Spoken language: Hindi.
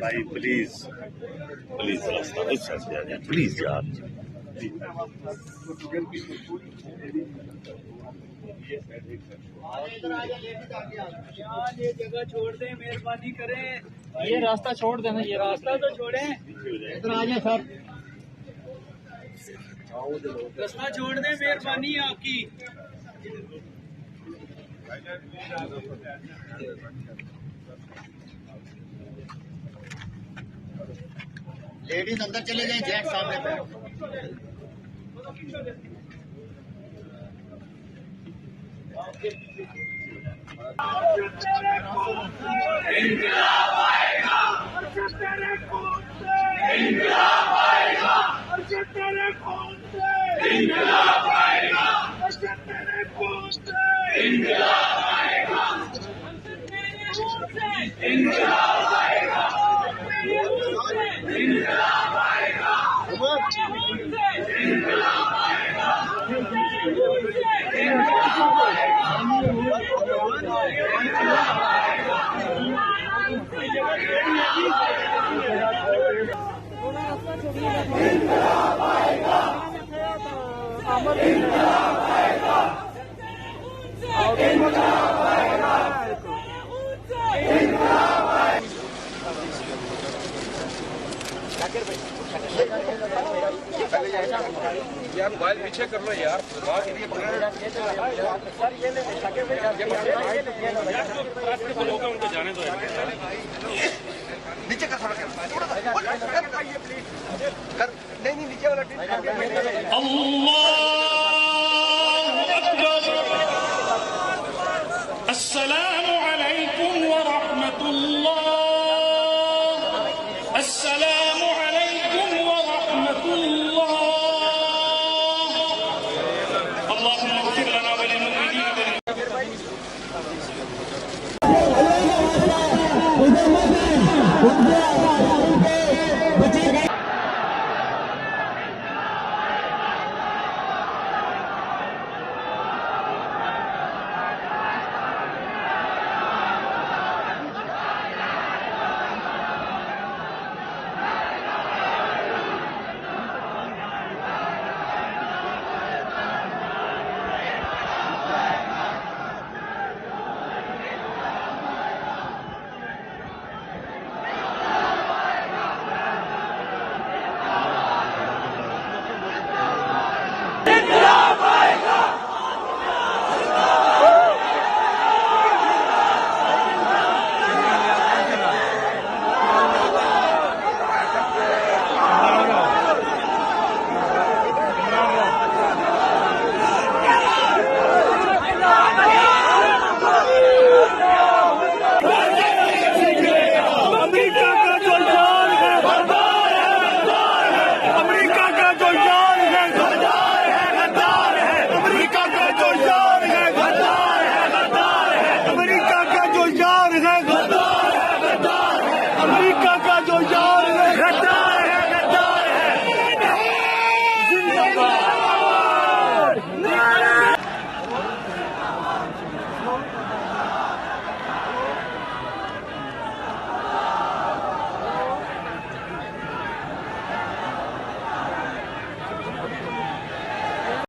भाई प्लीज प्लीज रास्ता अच्छा से आ जाए प्लीज यार। ये जगह छोड़ दें, मेहरबानी करें। ये रास्ता छोड़ देना, ये रास्ता तो छोड़ें। इधर आ जाए सर, रास्ता छोड़ दें, मेहरबानी है आपकी। लेडीज अंदर चले जाए, जेंट्स सामने पे। इंकलाब आएगा, तेरे खून से इंकलाब आएगा, तेरे खून से इंकलाब आएगा, तेरे खून से इंकलाब आएगा, इंकलाब आएगा, इंकलाब आएगा, इंकलाब आएगा, यार मोबाइल पीछे कर लो यार। उनको जाने दो, नीचे का थोड़ा नहीं नीचे वाला